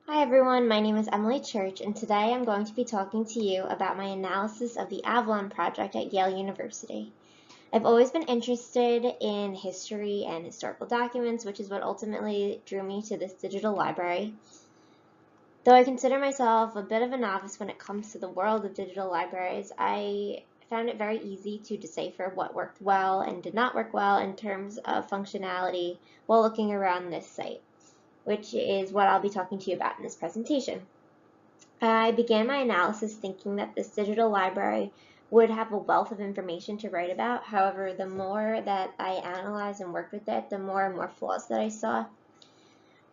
Hi everyone, my name is Emily Church, and today I'm going to be talking to you about my analysis of the Avalon project at Yale University. I've always been interested in history and historical documents, which is what ultimately drew me to this digital library. Though I consider myself a bit of a novice when it comes to the world of digital libraries, I found it very easy to decipher what worked well and did not work well in terms of functionality while looking around this site, which is what I'll be talking to you about in this presentation. I began my analysis thinking that this digital library would have a wealth of information to write about. However, the more that I analyzed and worked with it, the more and more flaws that I saw.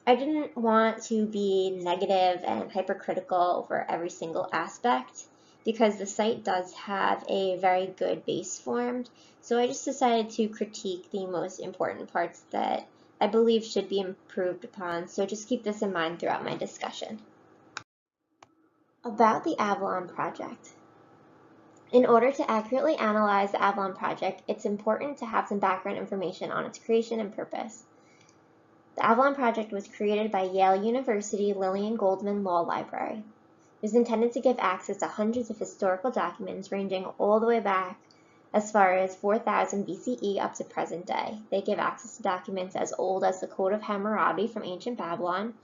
I didn't want to be negative and hypercritical over every single aspect because the site does have a very good base formed. So I just decided to critique the most important parts that I believe should be improved upon. So just keep this in mind throughout my discussion. About the Avalon project. In order to accurately analyze the Avalon project, it's important to have some background information on its creation and purpose. The Avalon project was created by Yale University Lillian Goldman Law Library. It was intended to give access to hundreds of historical documents ranging all the way back as far as 4000 BCE up to present day. They give access to documents as old as the Code of Hammurabi from ancient Babylon,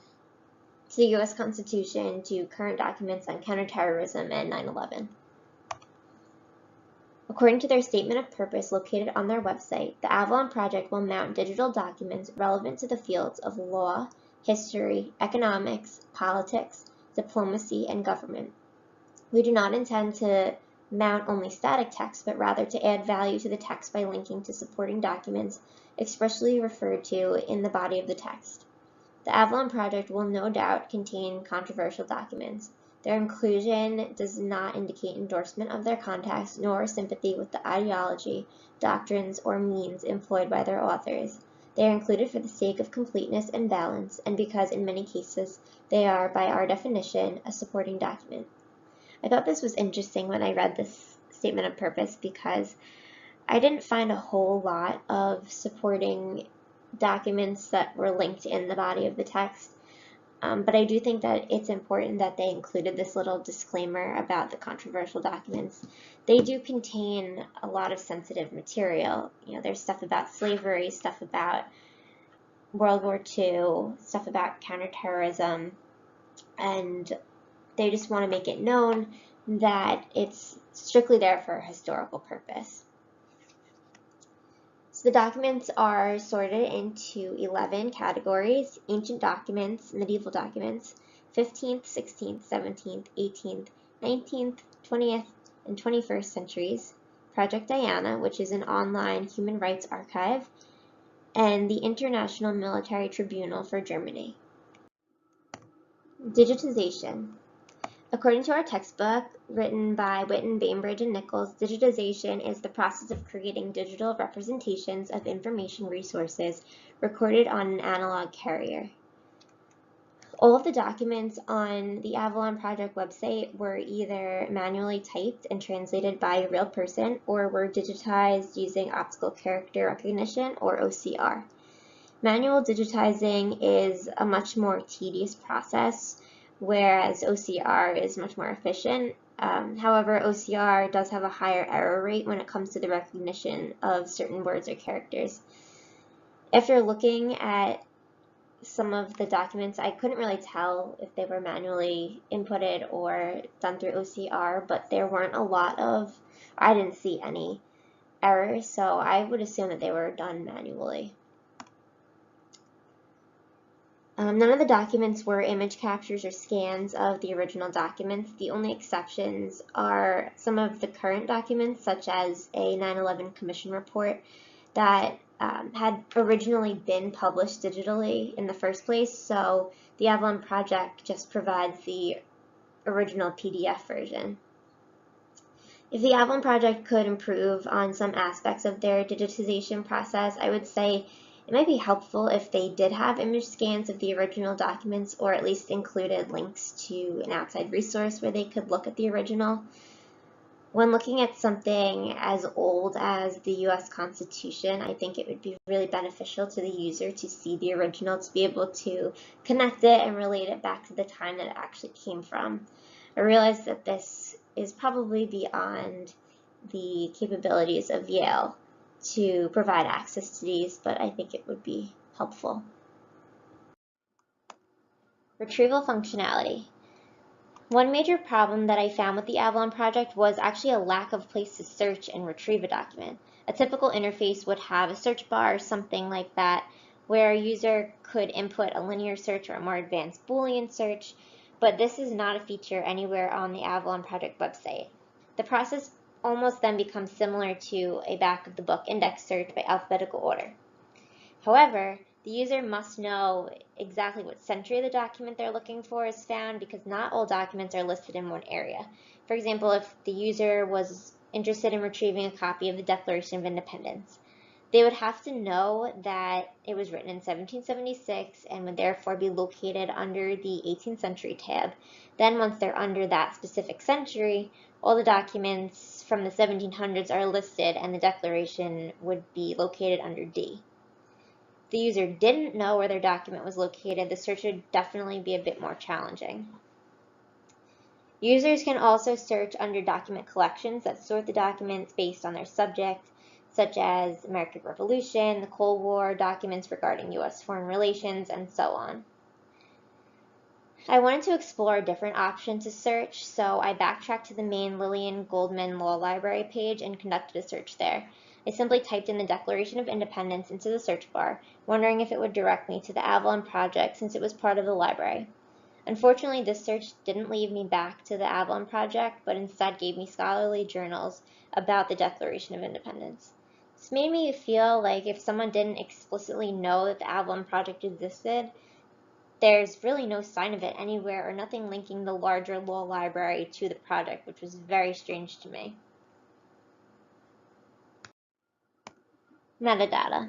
to the U.S. Constitution, to current documents on counterterrorism and 9/11. According to their statement of purpose located on their website, the Avalon Project will mount digital documents relevant to the fields of law, history, economics, politics, diplomacy, and government. We do not intend to mount only static text, but rather to add value to the text by linking to supporting documents expressly referred to in the body of the text. The Avalon Project will no doubt contain controversial documents. Their inclusion does not indicate endorsement of their context nor sympathy with the ideology, doctrines, or means employed by their authors. They are included for the sake of completeness and balance, and because in many cases they are, by our definition, a supporting document. I thought this was interesting when I read this statement of purpose because I didn't find a whole lot of supporting documents that were linked in the body of the text. But I do think that it's important that they included this little disclaimer about the controversial documents. They do contain a lot of sensitive material. There's stuff about slavery, stuff about World War II, stuff about counterterrorism, and they just want to make it known that it's strictly there for a historical purpose. So the documents are sorted into 11 categories: ancient documents, medieval documents, 15th, 16th, 17th, 18th, 19th, 20th, and 21st centuries, Project Diana, which is an online human rights archive, and the International Military Tribunal for Germany. Digitization. According to our textbook, written by Witten, Bainbridge, and Nichols, digitization is the process of creating digital representations of information resources recorded on an analog carrier. All of the documents on the Avalon Project website were either manually typed and translated by a real person or were digitized using optical character recognition, or OCR. Manual digitizing is a much more tedious process, whereas OCR is much more efficient. However, OCR does have a higher error rate when it comes to the recognition of certain words or characters. After looking at some of the documents, I couldn't really tell if they were manually inputted or done through OCR, but there weren't a lot of, I didn't see any errors, so I would assume that they were done manually. None of the documents were image captures or scans of the original documents. The only exceptions are some of the current documents, such as a 9/11 Commission report that had originally been published digitally in the first place, so the Avalon Project just provides the original PDF version. If the Avalon Project could improve on some aspects of their digitization process, I would say it might be helpful if they did have image scans of the original documents, or at least included links to an outside resource where they could look at the original. When looking at something as old as the US Constitution, I think it would be really beneficial to the user to see the original, to be able to connect it and relate it back to the time that it actually came from. I realize that this is probably beyond the capabilities of Yale to provide access to these, but I think it would be helpful. Retrieval functionality. One major problem that I found with the Avalon project was actually a lack of place to search and retrieve a document. A typical interface would have a search bar or something like that, where a user could input a linear search or a more advanced Boolean search, but this is not a feature anywhere on the Avalon project website. The process almost then becomes similar to a back-of-the-book index search by alphabetical order. However, the user must know exactly what century the document they're looking for is found, because not all documents are listed in one area. For example, if the user was interested in retrieving a copy of the Declaration of Independence, they would have to know that it was written in 1776 and would therefore be located under the 18th century tab. Then once they're under that specific century, all the documents from the 1700s are listed and the Declaration would be located under D. If the user didn't know where their document was located, the search would definitely be a bit more challenging. Users can also search under document collections that sort the documents based on their subject, such as American Revolution, the Cold War, documents regarding U.S. foreign relations, and so on. I wanted to explore a different option to search, so I backtracked to the main Lillian Goldman Law Library page and conducted a search there. I simply typed in the Declaration of Independence into the search bar, wondering if it would direct me to the Avalon project since it was part of the library. Unfortunately, this search didn't lead me back to the Avalon project, but instead gave me scholarly journals about the Declaration of Independence. This made me feel like if someone didn't explicitly know that the Avalon project existed, there's really no sign of it anywhere or nothing linking the larger law library to the project, which was very strange to me. Metadata.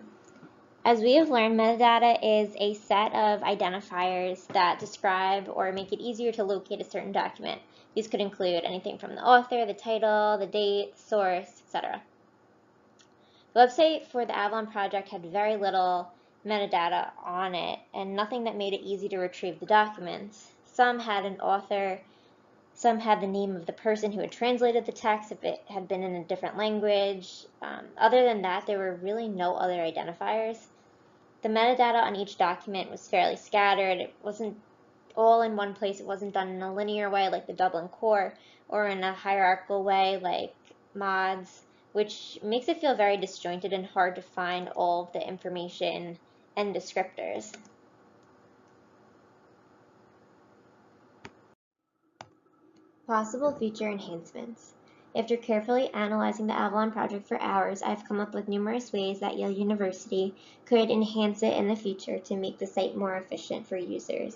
As we have learned, metadata is a set of identifiers that describe or make it easier to locate a certain document. These could include anything from the author, the title, the date, the source, etc. The website for the Avalon project had very little metadata on it and nothing that made it easy to retrieve the documents. Some had an author, some had the name of the person who had translated the text if it had been in a different language. Other than that, there were really no other identifiers. The metadata on each document was fairly scattered. It wasn't all in one place. It wasn't done in a linear way like the Dublin Core or in a hierarchical way like MODS, which makes it feel very disjointed and hard to find all of the information and descriptors. Possible feature enhancements. After carefully analyzing the Avalon project for hours, I've come up with numerous ways that Yale University could enhance it in the future to make the site more efficient for users.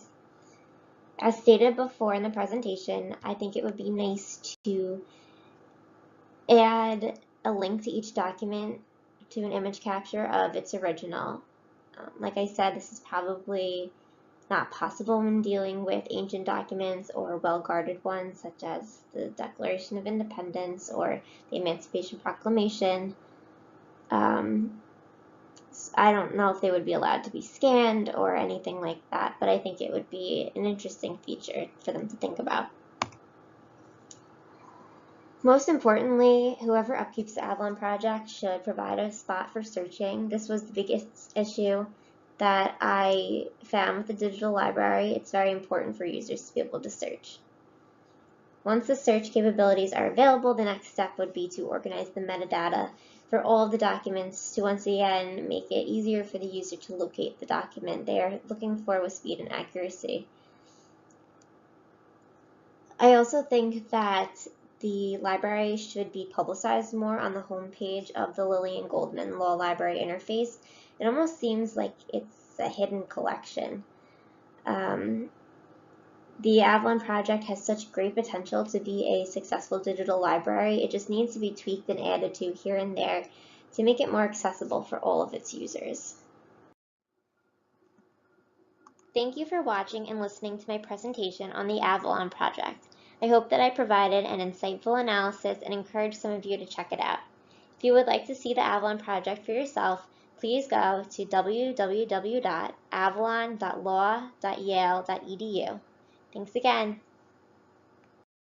As stated before in the presentation, I think it would be nice to add a link to each document to an image capture of its original. Like I said, this is probably not possible when dealing with ancient documents or well-guarded ones such as the Declaration of Independence or the Emancipation Proclamation. I don't know if they would be allowed to be scanned or anything like that, but I think it would be an interesting feature for them to think about. Most importantly, whoever upkeeps the Avalon project should provide a spot for searching. This was the biggest issue that I found with the digital library. It's very important for users to be able to search. Once the search capabilities are available, the next step would be to organize the metadata for all of the documents to once again make it easier for the user to locate the document they are looking for with speed and accuracy. I also think that the library should be publicized more on the homepage of the Lillian Goldman Law Library interface. It almost seems like it's a hidden collection. The Avalon project has such great potential to be a successful digital library. It just needs to be tweaked and added to here and there to make it more accessible for all of its users. Thank you for watching and listening to my presentation on the Avalon project. I hope that I provided an insightful analysis and encouraged some of you to check it out. If you would like to see the Avalon project for yourself, please go to www.avalon.law.yale.edu. Thanks again.